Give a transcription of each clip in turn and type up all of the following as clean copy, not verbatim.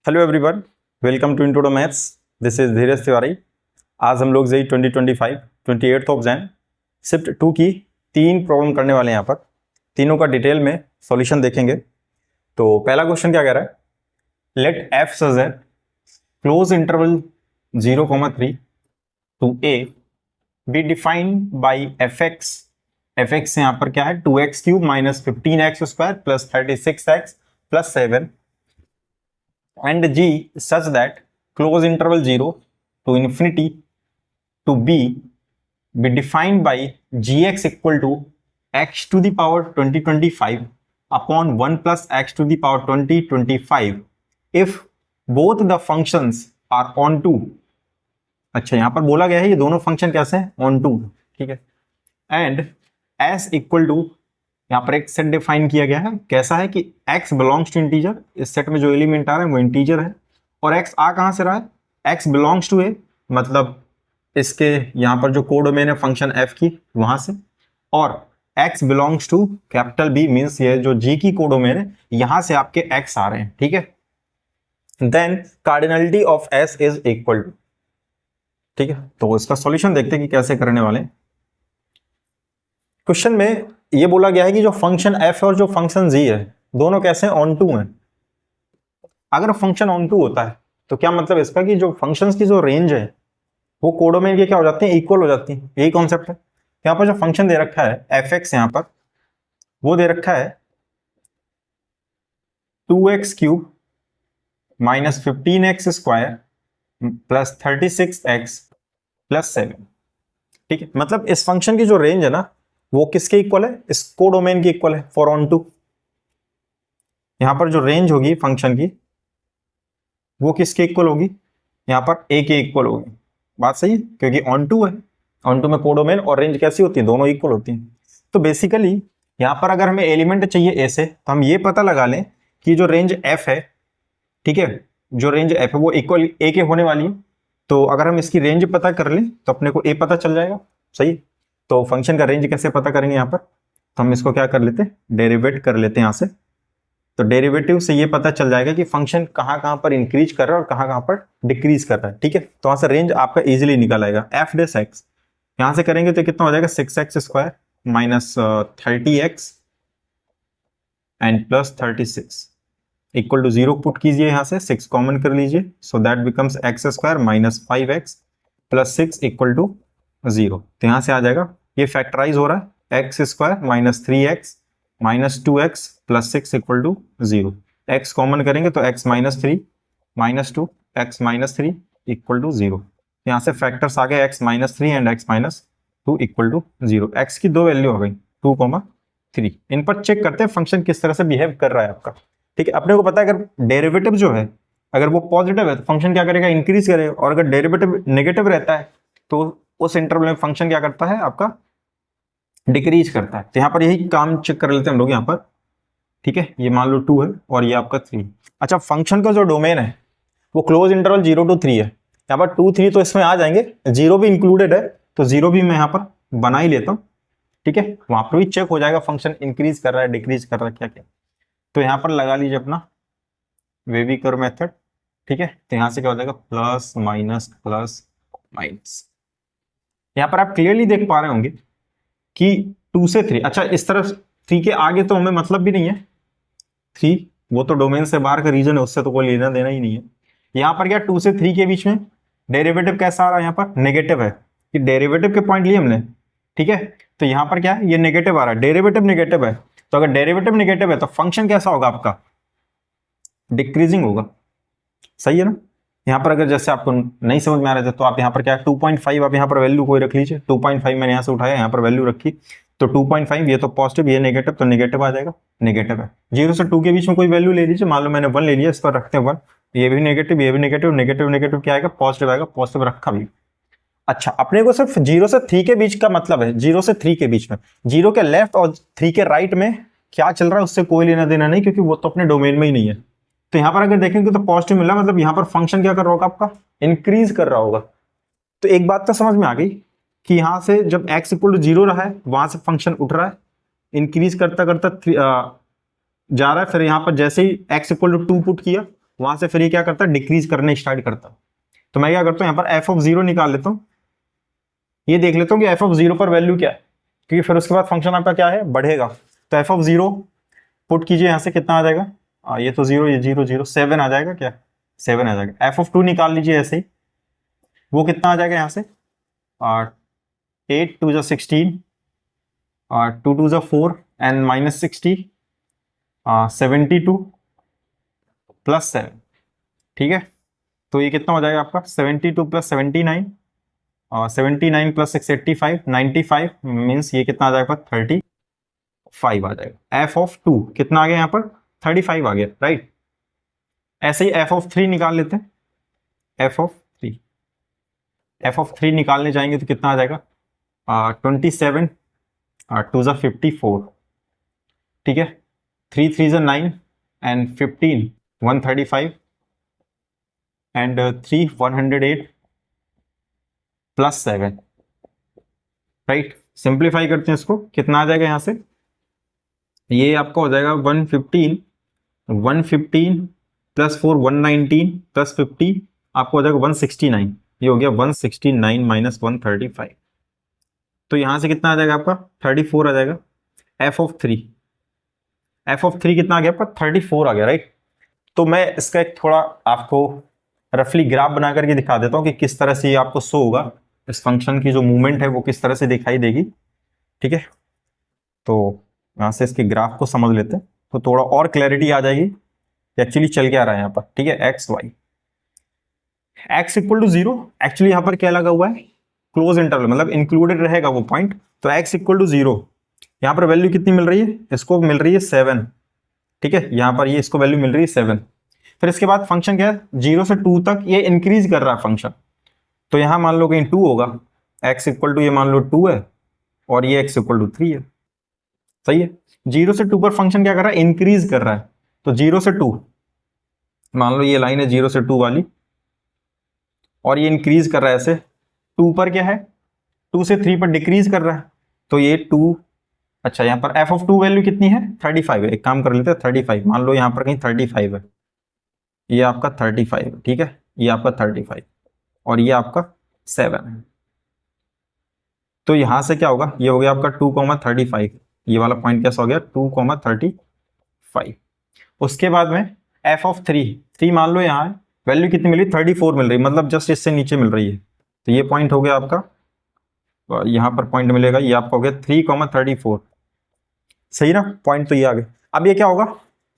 Hello everyone, welcome to intro to maths. This is Dheeraj Tiwari. आज हम लोग जेई 2025 28 ऑफ जैन शिफ्ट 2 की 3 प्रॉब्लम करने वाले हैं। यहाँ पर तीनों का डिटेल में सॉल्यूशन देखेंगे। तो पहला क्वेश्चन क्या कह रहा है, let f such that close interval 0,3 to A B defined by f x. F x यहाँ पर क्या है, 2x³ minus 15x² plus 36x plus 7 and g such that close interval 0 to infinity to b be defined by gx equal to x to the power 2025 upon 1 plus x to the power 2025 if both the functions are onto। अच्छा, यहां पर बोला गया है ये दोनों function कैसे हैं, onto, ठीक है। एंड s इक्वल टू, यहाँ पर एक सेट डिफाइन किया गया है, कैसा है कि x बिलोंग्स टू इंटीजर। इस सेट में जो एलिमेंट आ रहा है वो इंटीजर है और x आ कहां से रहा है, x बिलोंग्स टू ए, मतलब इसके यहाँ पर जो कोडोमेन है फंक्शन f की वहां से, और x belongs to capital B means ये जो g की कोडोमेन है यहां से आपके x आ रहे हैं, ठीक है। Then cardinality of s is equal to, ठीक है। तो इसका सॉल्यूशन देखते हैं कि कैसे करने वाले। क्वेश्चन में ये बोला गया है कि जो फंक्शन f और जो फंक्शन g है दोनों कैसे ऑन टू हैं। अगर फंक्शन ऑन टू होता है तो क्या मतलब इसका कि जो फंक्शंस की जो रेंज है वो कोडोमेन के क्या हो जाती है, इक्वल हो जाती है। यही कॉन्सेप्ट है। यहाँ पर जो फंक्शन दे रखा है f(x) यहाँ पर वो दे रखा है 2x³ minus 15x² plus 36x plus 7, ठीक है। मतलब इस फंक्शन की जो रेंज है ना वो किसके इक्वल है, इस कोडोमेन के इक्वल है फॉर ऑन टू। यहां पर जो रेंज होगी फंक्शन की वो किसके इक्वल होगी, यहां पर a के इक्वल होगी। बात सही है, क्योंकि ऑन टू है, ऑन टू में कोडोमेन और रेंज कैसी होती है, दोनों इक्वल होती हैं। तो बेसिकली यहां पर अगर हमें एलिमेंट चाहिए a से तो हम ये पता लगा लें कि जो रेंज f है, ठीक है, जो रेंज f है वो इक्वल a के होने वाली है। तो अगर हम इसकी रेंज पता कर लें तो अपने को a पता चल जाएगा, सही। तो फंक्शन का रेंज कैसे पता करेंगे, यहाँ पर तो हम इसको क्या कर लेते हैं, डेरिवेट कर लेते हैं यहाँ से। तो डेरिवेटिव से ये पता चल जाएगा कि फंक्शन कहाँ कहाँ पर इंक्रीज कर रहा है और कहाँ कहाँ पर डिक्रीज कर रहा है, ठीक है। तो वहां से रेंज आपका इजीली निकल आएगा। एफ डेस एक्स यहां से करेंगे तो कितना हो जाएगा, 6x² minus 30x and plus 36 equal to 0 put कीजिए, यहाँ से 6 कॉमन कर लीजिए, so that becomes x² minus 5x plus 6 equal to 0। तो यहां से आ जाएगा, ये फैक्टराइज हो रहा है, x² minus 3x minus 2x plus 6 equal to 0। x common करेंगे तो x minus 3 minus 2 x minus 3 equal to 0। यहाँ से फैक्टर्स आ गए x minus 3 and x minus 2 equal to 0। x की दो वैल्यू हो गई 2,3। इन पर चेक करते हैं फंक्शन किस तरह से बिहेव कर रहा है आपका, ठीक है। अपने को पता है अगर डेरिवेटिव जो है अगर वो पॉजिटिव है तो फंक्शन क्या करेगा, इंक्रीज करेगा, और अगर डेरिवेटिव नेगेटिव रहता है तो उस इंटरवल में फंक्शन क्या करता है आपका, डिक्रीज करता है। तो यहाँ पर यही काम चेक कर लेते हैं हम लोग यहाँ पर, ठीक है। ये मान लो 2 है और ये आपका 3। अच्छा, फंक्शन का जो डोमेन है वो क्लोज इंटरवल 0 to 3 है। यहाँ पर 2, 3 तो इसमें आ जाएंगे, 0 भी इंक्लूडेड है, तो 0 भी मैं यहाँ पर बना ही लेता हूँ, ठीक है। वहां पर भी चेक हो जाएगा फंक्शन इंक्रीज कर रहा है, डिक्रीज कर रहा है, क्या क्या। तो यहाँ पर लगा लीजिए अपना वेवी कर्व मेथड, ठीक है। तो यहाँ से क्या हो जाएगा, प्लस माइनस प्लस माइनस। यहाँ पर आप क्लियरली देख पा रहे होंगे कि 2 से 3, अच्छा इस तरफ 3 के आगे तो हमें मतलब भी नहीं है, 3 वो तो डोमेन से बाहर का रीजन है, उससे तो कोई लेना देना ही नहीं है। यहाँ पर क्या 2 से 3 के बीच में डेरिवेटिव कैसा आ रहा है, यहाँ पर नेगेटिव है, कि डेरिवेटिव के पॉइंट लिए हमने, ठीक है। तो यहाँ पर क्या है, ये नेगेटिव आ रहा है, डेरिवेटिव नेगेटिव है। तो अगर डेरिवेटिव नेगेटिव है तो फंक्शन कैसा होगा आपका, डिक्रीजिंग होगा, सही है ना। यहाँ पर अगर जैसे आपको नहीं समझ में आ रहा था तो आप यहाँ पर क्या 2.5 आप यहाँ पर वैल्यू कोई रख लीजिए, 2.5 मैंने यहाँ से उठाया, यहाँ पर वैल्यू रखी, तो 2.5 ये तो पॉजिटिव ये नेगेटिव, तो नेगेटिव आ जाएगा, नेगेटिव है। 0 से 2 के बीच में कोई वैल्यू ले लीजिए, मान लो मैंने 1 ले लिया, इस पर रखते हैं 1, ये भी नेगेटिव ये भी नेगेटिव, नेगेटिव नेगेटिव क्या आएगा, पॉजिटिव आएगा, पॉजिटिव रखा भी। अच्छा, अपने को सिर्फ 0 से 3 के बीच का मतलब है, 0 से 3 के बीच में, 0 के लेफ्ट और 3 के राइट में क्या चल रहा है उससे कोई लेना देना नहीं, क्योंकि वो तो अपने डोमेन में ही नहीं है। तो यहां पर अगर देखेंगे तो पॉजिटिव मिला, मतलब यहां पर फंक्शन क्या कर रहा होगा आपका, इंक्रीज कर रहा होगा। तो एक बात तो समझ में आ गई कि यहां से जब x इक्वल टू 0 रहा है वहां से फंक्शन उठ रहा है, इंक्रीज करता करता जा रहा है, फिर यहां पर जैसे ही x इक्वल टू 2 पुट किया वहां से फिर ये क्या करता है, डिक्रीज करने स्टार्ट करता। तो मैं क्या करता हूँ, यहाँ पर एफ ऑफ 0 निकाल लेता हूँ, ये देख लेता हूँ कि एफ ऑफ 0 पर वैल्यू क्या है, क्योंकि फिर उसके बाद फंक्शन आपका क्या है, बढ़ेगा। तो एफ ऑफ 0 पुट कीजिए, यहाँ से कितना आ जाएगा, ये तो 0, ये 0 0 7 आ जाएगा, क्या 7 आ जाएगा। एफ ऑफ 2 निकाल लीजिए ऐसे ही, वो कितना आ जाएगा यहाँ से, 8 2 16, 2 2 4 एंड -60, 72 प्लस 7, ठीक है। तो ये कितना हो जाएगा आपका, 72 प्लस 79, 79 प्लस 6 85, 95 मीन्स ये कितना आ जाएगा, 35 आ जाएगा। एफ ऑफ 2 कितना आ गया यहाँ पर, 35 आ गया, राइट। ऐसे ही एफ ऑफ 3 निकाल लेते हैं, एफ ऑफ 3 निकालने जाएंगे तो कितना आ जाएगा, 27, 2 54, ठीक है, 3 3 9 and 15 135 and 3 108 plus 7, right. Simplify करते हैं इसको, कितना आ जाएगा यहाँ से, ये आपका हो जाएगा 115 प्लस 4 119 प्लस 50 आपको हो जाएगा 169, ये हो गया 169 माइनस 135। तो यहां से कितना आ जाएगा आपका, 34 आ जाएगा। एफ ऑफ 3 कितना आ गया आपका, 34 आ गया, राइट। तो मैं इसका एक थोड़ा आपको रफली ग्राफ बना करके दिखा देता हूं कि किस तरह से ये आपको शो होगा, इस फंक्शन की जो मूवमेंट है वो किस तरह से दिखाई देगी, ठीक है। तो यहां से इसके ग्राफ को समझ लेते हैं तो थोड़ा और क्लैरिटी आ जाएगी एक्चुअली चल क्या रहा है यहाँ पर, ठीक है। X y, x equal to 0, actually यहाँ पर क्या लगा हुआ है, क्लोज इंटरवल, मतलब इंक्लूडेड रहेगा वो पॉइंट। तो एक्स इक्वल टू 0, यहाँ पर वैल्यू कितनी मिल रही है, इसको मिल रही है 7, ठीक है। यहाँ पर ये इसको वैल्यू मिल रही है 7। फिर इसके बाद फंक्शन क्या है, 0 से 2 तक ये इंक्रीज कर रहा है फंक्शन। तो यहाँ मान लो कहीं 2 होगा, एक्स इक्वल टू ये मान लो 2 है और ये एक्स इक्वल टू 3 है, सही है। 0 से 2 पर फंक्शन क्या कर रहा है, इंक्रीज कर रहा है। तो 0 से 2 मान लो ये लाइन है 0 से 2 वाली, और ये इंक्रीज कर रहा है ऐसे, 2 पर क्या है, 2 से 3 पर डिक्रीज कर रहा है। तो ये 2, अच्छा यहाँ पर एफ ऑफ 2 वैल्यू कितनी है, 35 है। एक काम कर लेते हैं, 35 मान लो यहाँ पर कहीं 35 है, ये आपका 35 है, ठीक है, ये आपका 35 और ये आपका 7 है। तो यहां से क्या होगा, ये हो गया आपका 2,35, ये वाला पॉइंट कैसा हो गया, 2,35। उसके बाद में एफ ऑफ 3 मान लो यहाँ वैल्यू कितनी मिली, 34 मिल रही, मतलब जस्ट इससे नीचे मिल रही है। तो ये पॉइंट हो गया आपका, यहाँ पर पॉइंट मिलेगा, ये आपका हो गया 3,34, सही ना, पॉइंट तो ये आ गया। अब ये क्या होगा,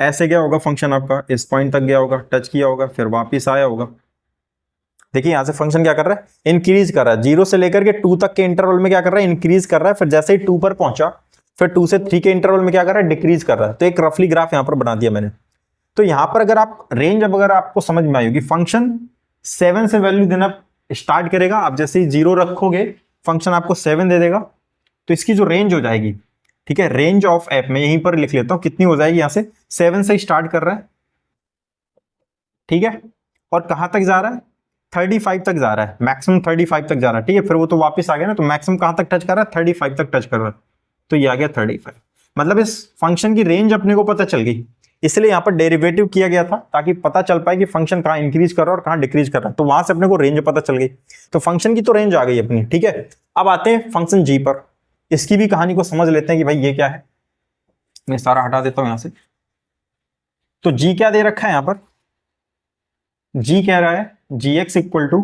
ऐसे क्या होगा फंक्शन आपका, इस पॉइंट तक गया होगा, टच किया होगा, फिर वापिस आया होगा। देखिए यहां से फंक्शन क्या कर रहा है, इंक्रीज कर रहा है, 0 से लेकर के 2 तक के इंटरवल में क्या कर रहा है, इंक्रीज कर रहा है। फिर जैसे ही 2 पर पहुंचा, फिर 2 से 3 के इंटरवल में क्या कर रहा है, डिक्रीज कर रहा है। तो एक रफली ग्राफ यहां पर बना दिया मैंने। तो यहां पर अगर आप रेंज, अब अगर आपको समझ में आई होगी, फंक्शन 7 से वैल्यू देना स्टार्ट करेगा। आप जैसे ही 0 रखोगे, फंक्शन आपको 7 दे देगा। तो इसकी जो रेंज हो जाएगी, ठीक है, रेंज ऑफ एफ में यहीं पर लिख लेता हूं, कितनी हो जाएगी, यहां से 7 से स्टार्ट कर रहा है, ठीक है, और कहां तक जा रहा है, 35 तक जा रहा है, मैक्सिमम 35 तक जा रहा है, ठीक है। फिर वो तो वापस आ गया ना, तो मैक्सिमम कहां तक टच कर रहा है, 35 तक टच कर रहा है। तो ये आ गया 35, मतलब इस फंक्शन की रेंज अपने को पता चल गई। इसलिए यहां पर डेरिवेटिव किया गया था, ताकि पता चल पाए कि फंक्शन कहां इंक्रीज कर रहा है और कहां डिक्रीज कर रहा है। तो वहां से अपने को रेंज पता चल गई। तो फंक्शन की तो रेंज आ गई अपनी, ठीक है। अब आते हैं फंक्शन जी पर, इसकी भी कहानी को समझ लेते हैं कि भाई ये क्या है। मैं सारा हटा देता हूं यहां से। तो जी क्या दे रखा है यहां पर, जी कह रहा है G x equal to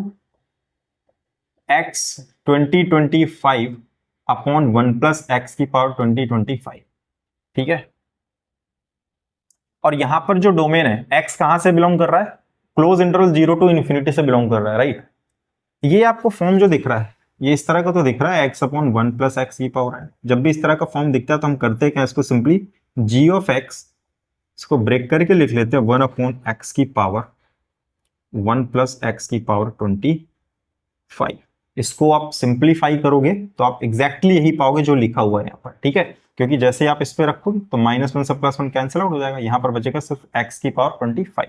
x 2025 upon 1 plus x की पावर 2025, ठीक है। और यहां पर जो डोमेन है, एक्स कहां से बिलोंग कर रहा है, क्लोज इंटरवल 0 टू इन्फिनिटी से बिलोंग कर रहा है, राइट। ये आपको फॉर्म जो दिख रहा है, ये इस तरह का तो दिख रहा है, एक्स अपॉन 1 प्लस एक्स की पावर है। जब भी इस तरह का फॉर्म दिखता है तो हम करते हैं इसको सिंपली जी ऑफ एक्स, इसको ब्रेक करके लिख लेते हैं 1 अपॉन एक्स की पावर 1 प्लस एक्स की पावर 25। इसको आप सिंप्लीफाई करोगे तो आप एग्जैक्टली यही पाओगे जो लिखा हुआ है यहाँ पर, ठीक है। क्योंकि जैसे आप इस पे रखोगे तो -1 से +1 कैंसिल आउट हो जाएगा, यहाँ पर बचेगा सिर्फ एक्स की पावर 25।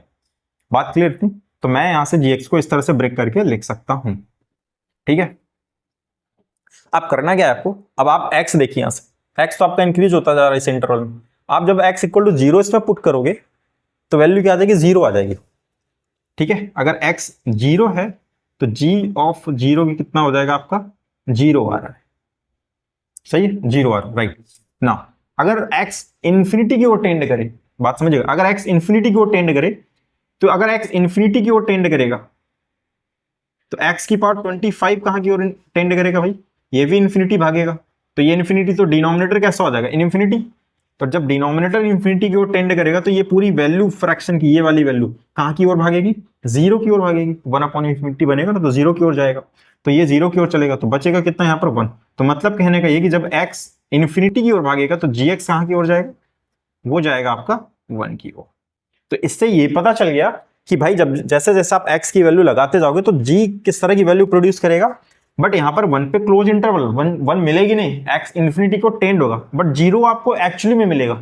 बात क्लियर थी। तो मैं यहाँ से जी एक्स को इस तरह से ब्रेक करके लिख सकता हूं, ठीक है। अब करना क्या है आपको, अब आप एक्स देखिए, यहाँ से एक्स तो आपका इंक्रीज होता जा रहा है इस इंटरवल में। आप जब एक्स इक्वल टू 0 इसमें पुट करोगे तो वैल्यू क्या आ जाएगी, 0 आ जाएगी। ठीक है, अगर x 0 है तो g ऑफ 0 की कितना हो जाएगा आपका, 0 आ रहा है, सही है, 0 आ रहा है, राइट ना। अगर x इंफिनिटी की ओर टेंड करे, बात समझिएगा, अगर x इंफिनिटी की ओर टेंड करे, तो अगर x इंफिनिटी की ओर टेंड करेगा तो x की पावर 25 कहां की ओर टेंड करेगा भाई, ये भी इंफिनिटी भागेगा, तो ये इंफिनिटी, तो डिनोमिनेटर कैसा हो जाएगा, इनफिनिटी। तो जब डिनोमिनेटर इंफिनिटी की ओर टेंड करेगा तो ये पूरी वैल्यू फ्रैक्शन की, ये वाली वैल्यू कहां की ओर भागेगी, 0 की ओर भागेगी, 1/इंफिनिटी बनेगा ना, तो 0 की ओर जाएगा, तो ये 0 की ओर चलेगा, तो बचेगा कितना यहाँ पर 1। तो मतलब कहने का ये कि जब x इंफिनिटी की ओर भागेगा तो gx कहां की ओर जाएगा, वो जाएगा आपका 1 की ओर। तो इससे ये पता चल गया कि भाई जब जैसे जैसे आप x की वैल्यू लगाते जाओगे तो g किस तरह की वैल्यू प्रोड्यूस करेगा, बट यहां पर 1 पे क्लोज इंटरवल 1 मिलेगी नहीं, x इंफिनिटी को टेंड होगा, बट 0 आपको एक्चुअली में मिलेगा,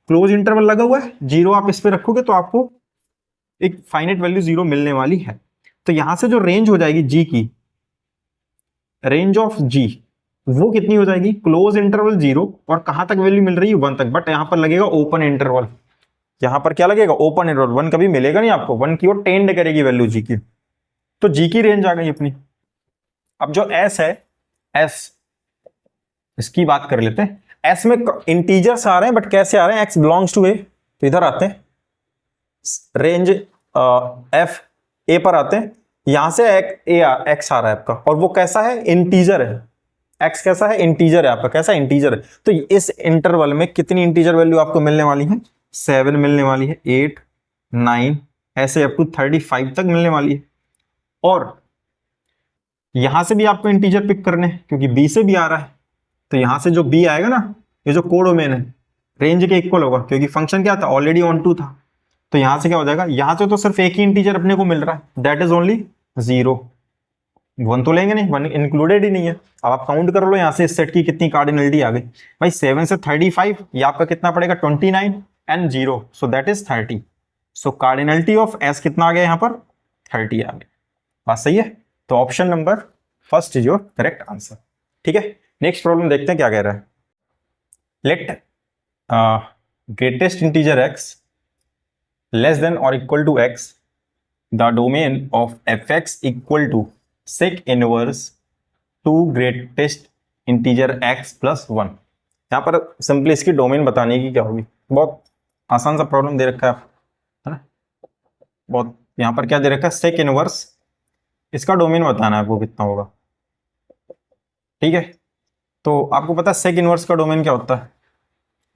क्लोज इंटरवल लगा हुआ है, 0 आप इस पे रखोगे तो आपको एक फाइनाइट वैल्यू 0 मिलने वाली है। तो यहां से जो रेंज हो जाएगी g की, रेंज ऑफ g वो कितनी हो जाएगी, क्लोज इंटरवल 0 और कहां तक वैल्यू मिल रही है 1 तक, बट यहां पर लगेगा ओपन इंटरवल, यहां पर क्या लगेगा, ओपन इंटरवल, 1 कभी मिलेगा नहीं आपको, 1 की ओर टेंड करेगी वैल्यू g की, तो g की रेंज आ गई अपनी। अब जो s है, s इसकी बात कर लेते हैं, s में इंटीजर्स आ रहे हैं, बट कैसे आ रहे हैं, x बिलोंग्स टू a, तो इधर आते हैं, रेंज f a पर आते हैं, यहां से x आ रहा है आपका, और वो कैसा है, इंटीजर है, x कैसा है, इंटीजर है आपका, कैसा इंटीजर है, तो इस इंटरवल में कितनी इंटीजर वैल्यू आपको मिलने वाली है, 7 मिलने वाली है, 8 9 ऐसे अप टू 35 तक मिलने वाली है। और यहां से भी आपको इंटीजर पिक करने हैं क्योंकि b से भी आ रहा है, तो यहां से जो b आएगा ना, ये जो कोडोमेन है रेंज के इक्वल होगा, क्योंकि फंक्शन क्या था, ऑलरेडी ऑन टू था, तो यहां से क्या हो जाएगा, यहां से तो सिर्फ एक ही इंटीजर अपने को मिल रहा है, दैट इज ओनली 0, 1 तो लेंगे नहीं, 1 इंक्लूडेड ही नहीं है। अब आप काउंट कर लो यहां से इस सेट की कितनी कार्डिनलिटी आ गई भाई, 7 से 35, ये आपका कितना पड़ेगा 29 and 0, so that is 30, so cardinality of s कितना आ गया यहाँ पर 30 आ गया। बात सही है, तो option number first is your correct answer. ठीक है, नेक्स्ट प्रॉब्लम देखते हैं क्या कह रहा है। Let greatest integer x less than और equal to x, the domain of fx equal to sec inverse 2 greatest integer x plus 1। यहाँ पर सिंपली इसकी डोमेन बताने की क्या होगी, बहुत आसान सा प्रॉब्लम दे रखा है ना, बहुत, यहाँ पर क्या दे रखा है, sec इनवर्स, इसका डोमेन बताना है आपको कितना होगा। ठीक है, तो आपको पता है sec इनवर्स का डोमेन क्या होता है,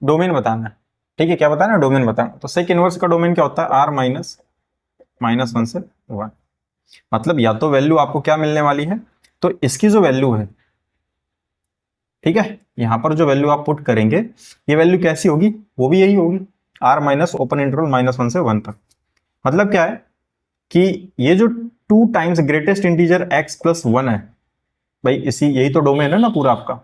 डोमेन बताना है, ठीक है, क्या बताना है, डोमेन बताना। तो sec इनवर्स का डोमेन क्या होता है, r माइनस 1 से 1, मतलब या तो वैल्यू आपको क्या मिलने वाली है, तो इसकी जो वैल्यू है, ठीक है, यहां पर जो वैल्यू आप पुट करेंगे ये वैल्यू कैसी होगी, वो भी यही होगी, r माइनस ओपन इंटरवल -1 से 1 तक। मतलब क्या है कि ये जो 2 times greatest integer x plus 1 है भाई, इसी यही तो डोमेन है ना पूरा आपका,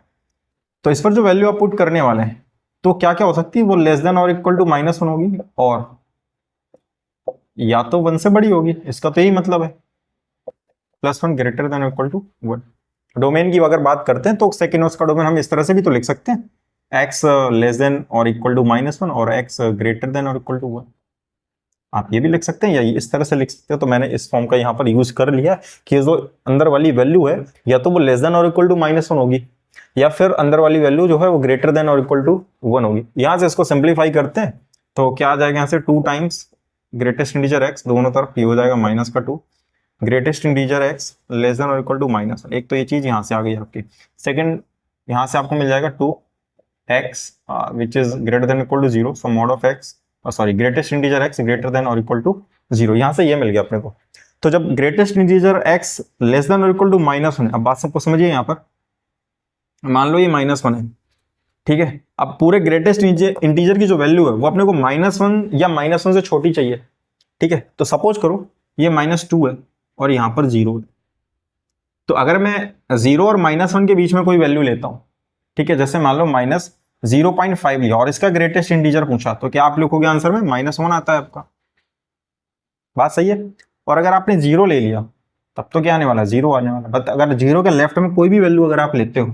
तो इस पर जो वैल्यू आप पुट करने वाले हैं तो क्या क्या हो सकती है, वो लेस देन और इक्वल टू -1 होगी, और या तो 1 से बड़ी होगी, इसका तो यही मतलब है, +1 greater than equal to 1। Domain की अगर बात करते हैं तो sec इनवर्स का डोमेन हम इस तरह से भी तो लिख सकते हैं, x लेस देन और इक्वल टू -1 और x ग्रेटर देन और इक्वल टू 1, आप ये भी लिख सकते हैं या इस तरह से लिख सकते हो। तो मैंने इस फॉर्म का यहाँ पर यूज कर लिया कि जो अंदर वाली वैल्यू है या तो वो लेस देन और इक्वल टू -1 होगी, या फिर अंदर वाली वैल्यू जो है वो ग्रेटर देन और इक्वल टू 1 होगी। यहाँ से इसको सिंप्लीफाई करते हैं तो क्या आ जाएगा, यहाँ से 2 टाइम्स ग्रेटेस्ट इंटीजर x, दोनों तरफ ये हो जाएगा -2, greatest integer x less than और इक्वल टू -1, एक तो ये चीज यहाँ से आ गई आपकी। सेकंड, यहाँ से आपको मिल जाएगा 2x which is greater than equal to 0, so mod of x, sorry greatest integer x greater than और इक्वल टू 0, यहाँ से ये मिल गया अपने को। तो जब greatest integer x less than और इक्वल टू -1 है, अब बात सबको समझिए, यहाँ पर मान लो ये -1 है, ठीक है, अब पूरे ग्रेटेस्ट इंटीजर की जो वैल्यू है वो अपने को -1 या -1 से छोटी चाहिए, ठीक है, तो सपोज करो ये -2 है और यहां पर 0 है, तो अगर मैं 0 और -1 के बीच में कोई वैल्यू लेता हूं, ठीक है, जैसे मान लो -0.5 लिया और इसका ग्रेटेस्ट इंटीजर पूछा, तो क्या आप लिखोगे आंसर में -1 आता है आपका, बात सही है। और अगर आपने 0 ले लिया तब तो क्या आने वाला, 0 आने वाला, बट अगर 0 के लेफ्ट में कोई भी वैल्यू अगर आप लेते हो,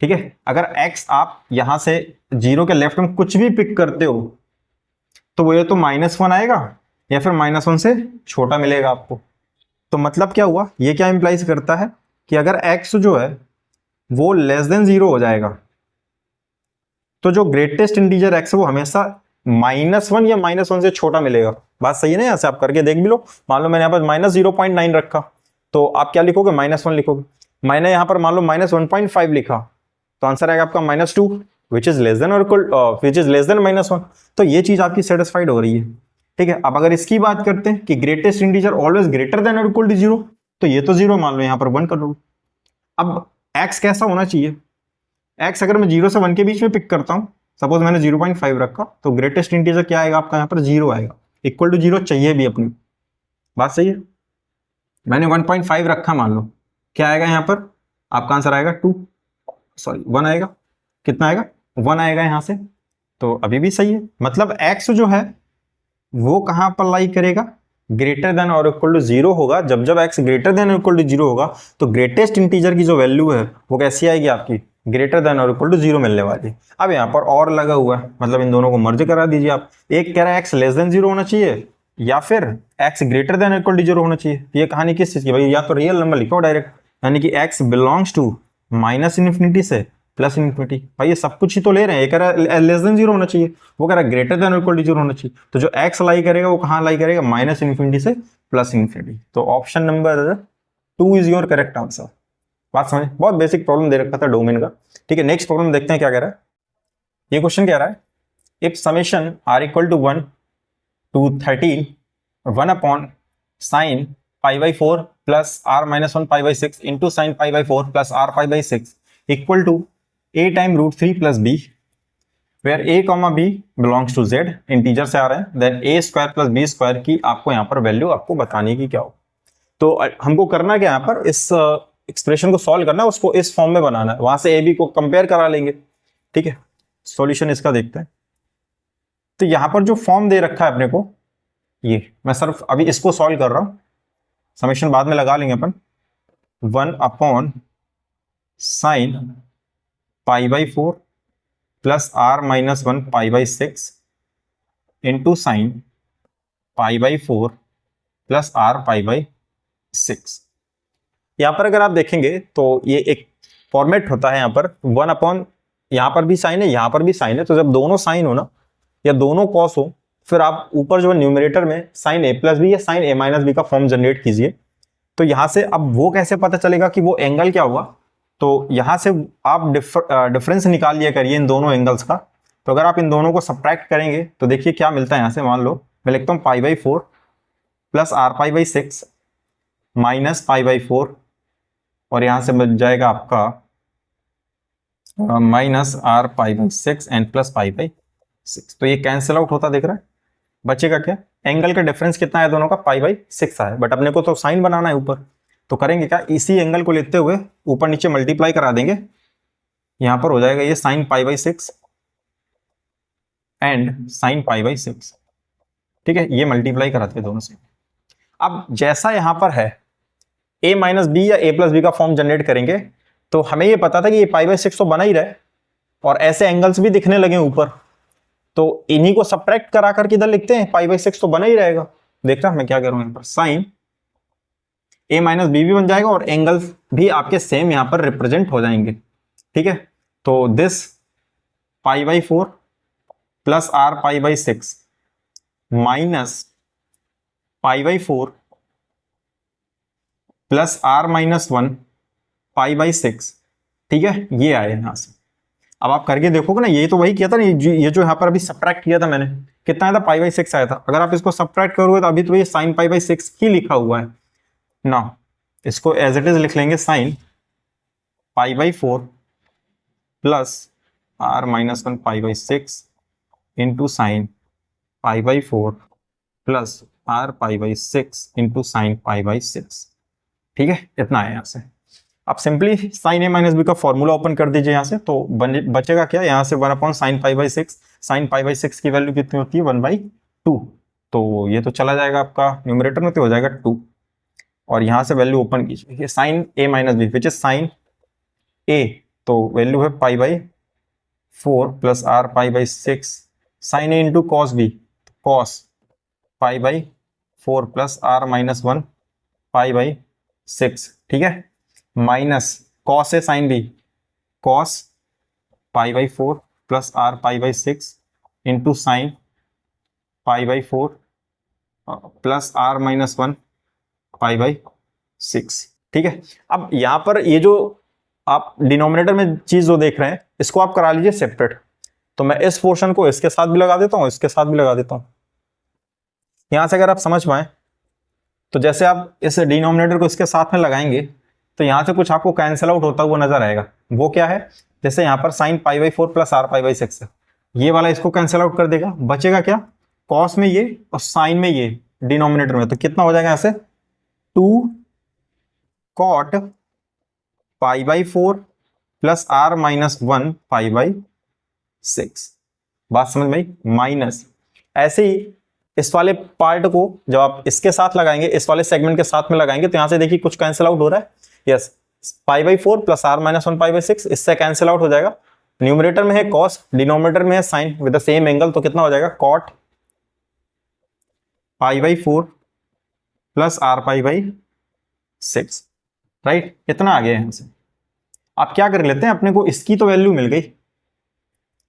ठीक है, अगर x आप यहां से 0 के लेफ्ट में कुछ भी पिक करते हो तो वो ये तो -1 आएगा या फिर -1 से छोटा मिलेगा आपको। तो मतलब क्या हुआ, ये क्या इंप्लाइज करता है कि अगर x जो है वो लेस देन 0 हो जाएगा तो जो ग्रेटेस्ट इंटीजर x है वो हमेशा -1 या -1 से छोटा मिलेगा। बात सही है ना? यहाँ से आप करके देख भी लो। मान लो मैंने यहाँ पर -0.9 रखा तो आप क्या लिखोगे, -1 लिखोगे। मैंने यहाँ पर मान लो -1.5 लिखा तो आंसर आएगा आपका -2 विच इज लेस देन और equal which is less than -1। तो ये चीज आपकी सेटिस्फाइड हो रही है। ठीक है, अब अगर इसकी बात करते हैं कि greatest integer always greater than और इक्वल टू 0, तो ये तो 0 मान लो, यहाँ पर 1 कर लो। अब x कैसा होना चाहिए, x अगर मैं 0 से 1 के बीच में पिक करता हूं, सपोज मैंने 0.5 रखा तो ग्रेटेस्ट इंटीजर क्या आएगा आपका, यहाँ पर 0 आएगा। इक्वल टू 0 चाहिए भी अपनी, बात सही है। मैंने 1.5 रखा, मान लो क्या आएगा यहाँ पर आपका आंसर आएगा 1 आएगा। कितना आएगा, 1 आएगा यहाँ से। तो अभी भी सही है, मतलब x जो है वो कहां पर लाई करेगा, ग्रेटर देन और इक्वल टू 0 होगा। जब जब x ग्रेटर देन और इक्वल टू 0 होगा तो ग्रेटेस्ट इंटीजर की जो वैल्यू है वो कैसी आएगी आपकी, ग्रेटर देन और इक्वल टू 0 मिलने वाली। अब यहाँ पर और लगा हुआ है, मतलब इन दोनों को मर्ज करा दीजिए आप। एक कह रहा है x लेस देन 0 होना चाहिए या फिर x greater than equal to 0 होना चाहिए। ये कहानी किस चीज की भाई, या तो रियल नंबर लिखो डायरेक्ट, यानी कि x बिलोंग्स टू -इन्फिनिटी से +इन्फिनिटी। भाई ये सब कुछ ही तो ले रहे हैं। ये कह रहा है लेस देन 0 होना चाहिए, वो कह रहा है ग्रेटर देन इक्वल टू 0 होना चाहिए। तो जो x लाई करेगा वो कहां लाई करेगा, -इन्फिनिटी से +इन्फिनिटी। तो option number 2 is your correct answer. बात समझ, बहुत बेसिक प्रॉब्लम दे रखा था डोमेन का। ठीक है, नेक्स्ट प्रॉब्लम देखते हैं क्या कह रहा है। ये क्वेश्चन कह रहा है if summation r equal to 1 to 13 1 upon sin π/4 plus r - 1 π/6 into sin π/4 plus r π/6 equal to a time √3 plus b where a comma b belongs to z, integer से आ रहे हैं, then a square plus b square की आपको यहाँ पर value आपको बतानी की क्या हो। तो हमको करना क्या, यहाँ पर इस एक्सप्रेशन को सॉल्व करना है, उसको इस फॉर्म में बनाना है, वहां से ए बी को कंपेयर करा लेंगे। ठीक है, सॉल्यूशन इसका देखते हैं। तो यहां पर जो फॉर्म दे रखा है अपने को, ये मैं सिर्फ अभी इसको सॉल्व कर रहा हूं, समेशन बाद में लगा लेंगे अपन। 1 upon sine π/4 plus r - 1 π/6 into sine π/4 plus r π/6। यहां पर अगर आप देखेंगे तो ये एक फॉर्मेट होता है, यहां पर 1 अपॉन, यहां पर भी साइन है यहां पर भी साइन है, तो जब दोनों साइन हो ना या दोनों कॉस हो, फिर आप ऊपर जो न्यूमरेटर में sin a प्लस बी या sin a माइनस बी का फॉर्म जनरेट कीजिए। तो यहां से अब वो कैसे पता चलेगा कि वो एंगल क्या हुआ, तो यहां से आप डिफरेंस निकाल लिया करिए इन दोनों एंगल्स का। तो अगर आप इन दोनों को सब्ट्रैक्ट करेंगे तो देखिए क्या मिलता है। यहां से मान लो मैं लिखता हूं π/4 प्लस r π/6 माइनस π/4 और यहां से मिल जाएगा आपका माइनस r π/6 एंड प्लस π/6। तो ये कैंसिल आउट होता दिख रहा है, बचेगा क्या, एंगल का डिफरेंस कितना है दोनों का, π/6 है, बट अपने को तो साइन बनाना है ऊपर। तो करेंगे क्या, इसी एंगल को लेते हुए ऊपर नीचे मल्टीप्लाई करा देंगे, यहां पर हो जाएगा ये साइन π/6 एंड साइन π/6। ठीक है, ये मल्टीप्लाई कराते हैं दोनों से। अब जैसा यहां पर है a माइनस बी या a प्लस बी का फॉर्म जनरेट करेंगे, तो हमें ये पता था कि ये π/6 तो बना ही रहा है और ऐसे एंगल्स भी दिखने लगे ऊपर, तो इन्हीं को सब्ट्रैक्ट करा करके इधर लिखते हैं, π/6 तो बना ही रहेगा। देखना मैं क्या करूं, यहां पर साइन a माइनस बी भी बन जाएगा और एंगल्स भी आपके सेम यहां पर रिप्रेजेंट हो जाएंगे। ठीक है, तो this π/4 plus r π/6 minus π/4 plus r - 1 π/6। ठीक है, ये आए यहां से। अब आप करके देखोगे ना, ये तो वही किया था ना, ये जो यहां पर अभी सब्ट्रैक्ट किया था मैंने, कितना आया था, π/6 आया था। अगर आप इसको सब्ट्रैक्ट करोगे तो अभी तो ये साइन π/6 ही लिखा हुआ है ना, इसको एज इट इज लिख लेंगे, sine π/4 plus r - 1 π/6 into sine π/4 plus r π/6 into sine π/6। ठीक है, इतना है यहां से। आप simply sine a minus b का फॉर्मूला ओपन कर दीजिए यहां से, तो बचेगा क्या, यहां से 1 अपॉन साइन π/6, साइन π/6 की वैल्यू कितनी होती है, 1/2। तो ये तो चला जाएगा आपका न्यूमरेटर में, तो हो जाएगा 2 और यहां से वैल्यू ओपन कीजिए, sine a minus b which is sine a, तो वैल्यू है π/4 plus r π/6 sine a into cos b, cos π/6 4 plus r minus 1 pi by 6, ठीक है, माइनस कॉस है sine b, cos pi by 4 plus r pi by 6 into sine pi by 4 plus r minus 1 pi by 6, ठीक है। अब यहां पर ये जो आप डिनोमिनेटर में चीज जो देख रहे हैं इसको आप करा लीजिए सेपरेट। तो मैं इस पोर्शन को इसके साथ भी लगा देता हूं, इसके साथ भी लगा देता हूं। यहां से अगर आप समझ पाए तो जैसे आप इस डिनोमिनेटर को इसके साथ में लगाएंगे तो यहां से कुछ आपको कैंसिल आउट होता हुआ नजर आएगा। वो क्या है, जैसे यहां पर sine pi by 4 plus r pi by 6 है, ये वाला इसको कैंसिल आउट कर देगा, बचेगा क्या, कॉस में ये और साइन में ये डिनोमिनेटर में। तो कितना हो जाएगा यहां से 2 cot pi by 4 plus r minus 1 pi by 6। बात समझ में आई, माइनस। ऐसे ही इस वाले पार्ट को जब आप इसके साथ लगाएंगे, इस वाले सेगमेंट के साथ में लगाएंगे तो यहां से देखिए कुछ कैंसिल आउट हो रहा है, yes, pi by 4 plus r minus 1 pi by 6 इससे कैंसिल आउट हो जाएगा। न्यूमरेटर में है कॉस, डिनोमिनेटर में है sine with the same angle, तो कितना हो जाएगा cot pi by 4 plus r pi by 6, right. इतना आ गया यहां से। आप क्या कर लेते हैं, अपने को इसकी तो वैल्यू मिल गई,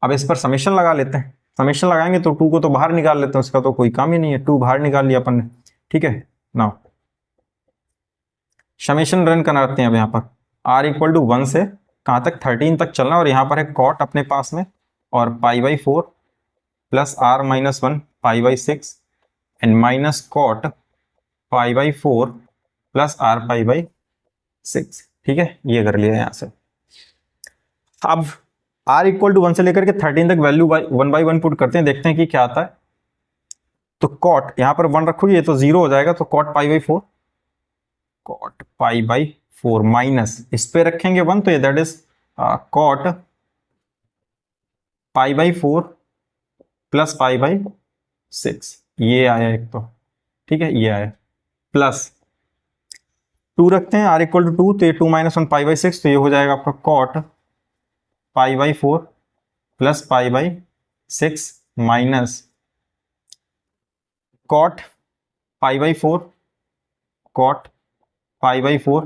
अब इस पर समेशन लगा लेते हैं। समेशन लगाएंगे तो 2 को तो बाहर निकाल लेते हैं, उसका तो कोई काम ही नहीं है, 2 बाहर निकाल लिया अपन ने, ठीक है। नाउ समेशन रन कराते हैं अब यहाँ पर r इक्वल टू 1 से कहाँ तक 13 तक चलना, और यहाँ पर है कॉट अपने पास में और pi by 4 plus r minus 1 pi by 6 and minus cot pi by 4 plus r pi by 6, ठीक है। ये कर लिया यहाँ से। अब r इक्वल टू 1 से लेकर के 13 तक वैल्यू 1 बाई 1 पुट करते हैं, देखते हैं कि क्या आता है। तो कॉट यहाँ पर 1 रखोगे ये तो 0 हो जाएगा, तो cot pi by 4, cot pi by 4 minus इस पे रखेंगे 1 तो ये that is cot pi by 4 plus pi by 6, ये आया एक तो, ठीक है, ये आया, प्लस 2 रखते हैं r इक्वल टू 2 तो ये 2 माइनस 1 पाई बाई 6, तो ये हो जाएगा आपका cot pi by 4 plus pi by 6 minus cot pi by 4 cot pi by 4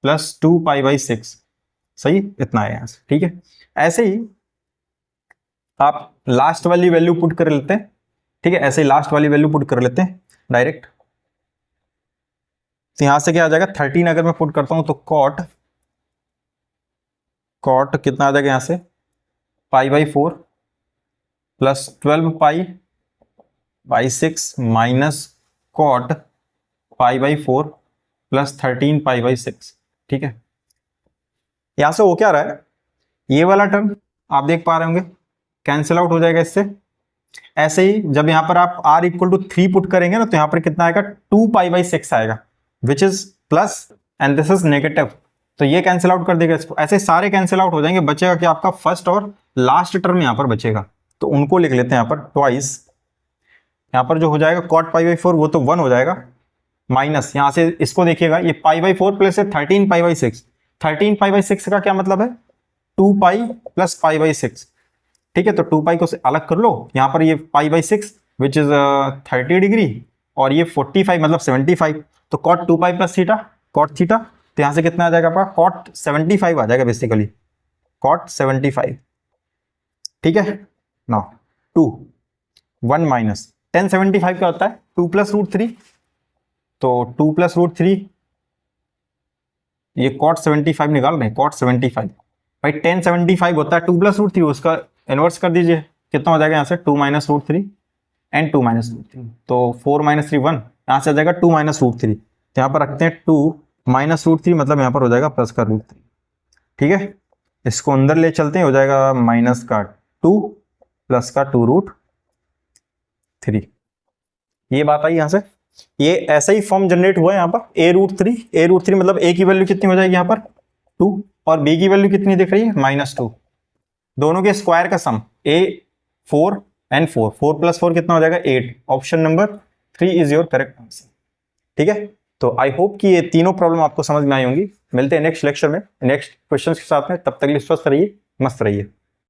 plus 2 pi by 6, सही, इतना है यहां से, ठीक है। ऐसे ही आप लास्ट वाली वैल्यू पुट कर लेते हैं, ठीक है, ऐसे ही लास्ट वाली वैल्यू पुट कर लेते हैं डायरेक्ट। तो यहां से क्या आ जाएगा 13 अगर मैं पुट करता हूं तो कॉट कितना आ जाएगा यहां से pi by 4 plus 12 pi by 6 minus cot pi by 4 plus 13 pi by 6, ठीक है। यहां से हो क्या रहा है, ये वाला टर्म आप देख पा रहे होंगे कैंसिल आउट हो जाएगा इससे। ऐसे ही जब यहां पर आप r इक्वल टू 3 पुट करेंगे ना तो यहां पर कितना आएगा 2 पाई बाई 6 आएगा, which is plus and this is negative, तो ये कैंसिल आउट कर देगा इसको। ऐसे सारे कैंसिल आउट हो जाएंगे, बचेगा कि आपका फर्स्ट और लास्ट टर्म यहां पर बचेगा, तो उनको लिख लेते हैं यहां पर ट्वाइस। यहां पर जो हो जाएगा कॉट पाई बाई 4 वो तो 1 हो जाएगा, माइनस यहां से इसको देखिएगा ये पाई बाई 4 प्लस है 13 पाई बाई 6, 13 पाई बाई 6 का क्या मतलब है 2 पाई प्लस पाई बाई 6, ठीक है। तो 2 पाई को अलग कर लो, यहां पर ये pi by 6 which is 30 degree और ये 45 मतलब 75, तो cot 2 pi plus theta cot theta, तो यहां से कितना आ जाएगा आपका कॉट 75 आ जाएगा बेसिकली, कॉट 75, ठीक है। नाउ 2 1 माइनस tan 75 क्या होता है 2 प्लस रूट 3, तो 2 प्लस रूट 3 ये कॉट 75 निकाल रहे हैं, कॉट 75 भाई tan 75 होता है 2 प्लस रूट 3, उसका इनवर्स कर दीजिए, कितना हो जाएगा यहाँ से 2 minus root 3 and 2 minus root 3, तो 4 माइनस 3 1, यहाँ से आ जाएगा 2 माइनस रूट 3, तो यहाँ पर रखते हैं 2 माइनस रूट 3 मतलब यहाँ पर हो जाएगा प्लस का रूट 3, ठीक है। इसको अंदर ले चलते हैं, हो जाएगा माइनस का 2 प्लस का 2 रूट 3, ये बात आई यहाँ से। ये ऐसा ही फॉर्म जनरेट हुआ है यहाँ पर a रूट 3 मतलब a की वैल्यू कितनी हो जाएगी यहाँ पर 2 और b की वैल्यू कितनी दिख रही है -2, दोनों के स्क्वायर का सम a 4 एंड 4 प्लस 4 कितना हो जाएगा 8, option number 3 is your correct answer, ठीक है। तो आई होप कि ये तीनों प्रॉब्लम आपको समझ में आई होंगी। मिलते हैं नेक्स्ट लेक्चर में नेक्स्ट क्वेश्चंस के साथ में, तब तक के लिए स्वस्थ रहिए, मस्त रहिए।